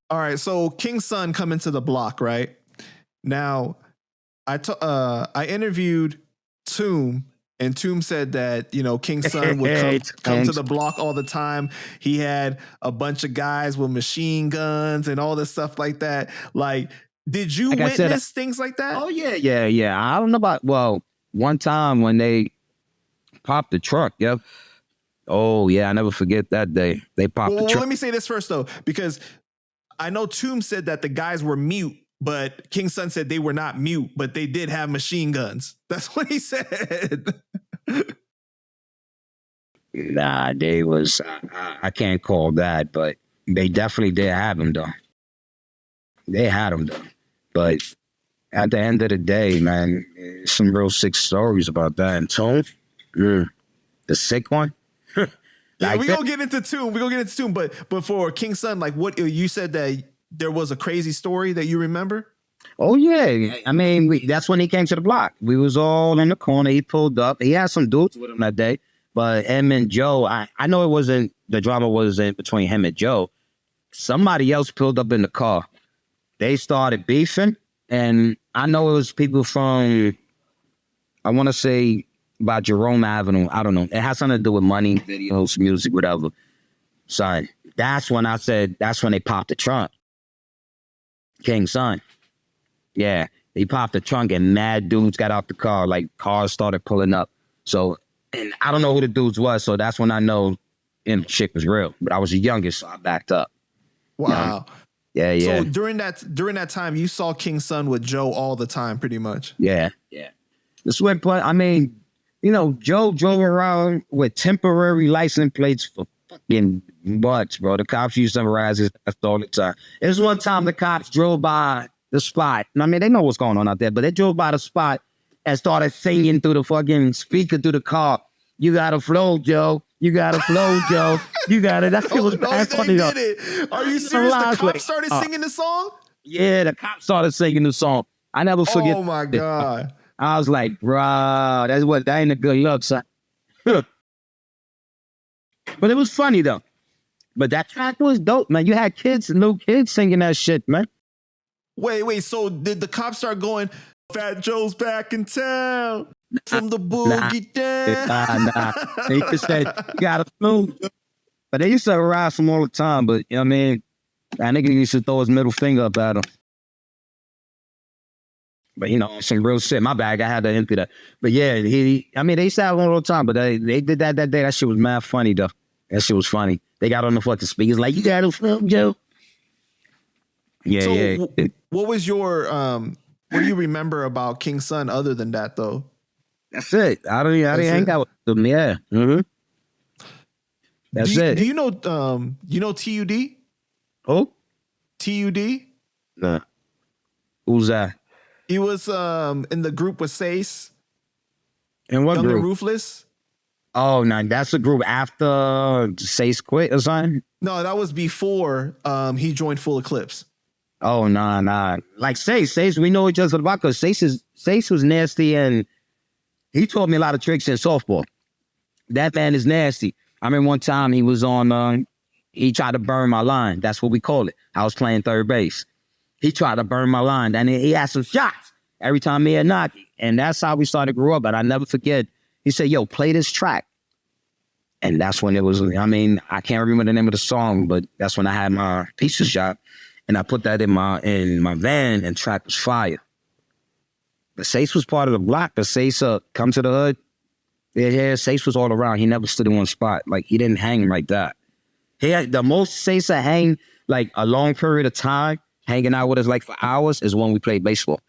All right, so King Son coming to the block, right? Now, I interviewed Tomb, and Tomb said that, you know, King Son would come to the block all the time. He had a bunch of guys with machine guns and all this stuff like that. Like, did you witness things like that? Oh, yeah. I don't know about, well, one time when they popped the truck, yep. Oh, yeah, I never forget that day. They popped the truck. Well, let me say this first, though, because I know Tomb said that the guys were mute, but King Son said they were not mute, but they did have machine guns. That's what he said. Nah, they was, I can't call that, but they definitely did have them, though. They had them, though. But at the end of the day, man, some real sick stories about that. And Tomb, the sick one. Yeah, we're going to get into Tomb. But for King Son, like, what you said that there was a crazy story that you remember? Oh, yeah. I mean, that's when he came to the block. We was all in the corner. He pulled up. He had some dudes with him that day. But him and Joe, I know it wasn't, the drama wasn't between him and Joe. Somebody else pulled up in the car. They started beefing. And I know it was people from, I want to say, by Jerome Avenue. I don't know. It has something to do with money, videos, music, whatever. Son, that's when I said, that's when they popped the trunk. King Son. Yeah, they popped the trunk and mad dudes got out the car. Like, cars started pulling up. So, and I don't know who the dudes was. So that's when I know shit was real. But I was the youngest, so I backed up. Wow. Yeah. So during that time, you saw King Son with Joe all the time, pretty much. Yeah. This way, I mean, you know, Joe drove around with temporary license plates for fucking months, bro. The cops used to memorize his all the time. There's one time the cops drove by the spot. I mean, they know what's going on out there, but they drove by the spot and started singing through the fucking speaker through the car. You gotta flow, Joe. You gotta flow, Joe. You gotta. That shit was bad funny, though. Are you serious? The cops started singing the song? Yeah, the cops started singing the song. I never forget. Oh my God. I was like, bro, that ain't a good look, son. But it was funny, though. But that track was dope, man. You had kids, little kids singing that shit, man. Wait. So did the cops start going, Fat Joe's back in town from the boogie down? Nah. They just said, you gotta flow. But they used to harass him all the time. But, you know what I mean? That nigga used to throw his middle finger up at him. But, you know, some real shit. My bag, I had to empty that. But yeah, they used to have him all the time. But they did that day. That shit was mad funny, though. That shit was funny. They got on the fucking speakers like, you gotta film, Joe. Yeah. What was your, what do you remember about King Son other than that, though? That's it. I didn't hang out with them. Yeah. Mm-hmm. That's it. Do you know TUD? Who? TUD? Nah. Who's that? He was in the group with Sace. And what Young group? and Ruthless. Oh, no, that's a group after Sace quit or something? No, that was before he joined Full Eclipse. Oh, nah. Like Sace, we know each other about because Sace was nasty and he taught me a lot of tricks in softball. That man is nasty. I remember one time he was on, he tried to burn my line. That's what we call it. I was playing third base. He tried to burn my line. And he had some shots every time he had knocked. And that's how we started to grow up. And I never forget. He said, yo, play this track. And that's when it was, I mean, I can't remember the name of the song, but that's when I had my pizza shop. And I put that in my van and track was fire. But Sace was part of the block. But Sace, come to the hood. Yeah, Sace was all around. He never stood in one spot. Like, he didn't hang like that. He had the most Sace hang, like, a long period of time, hanging out with us, like, for hours, is when we played baseball.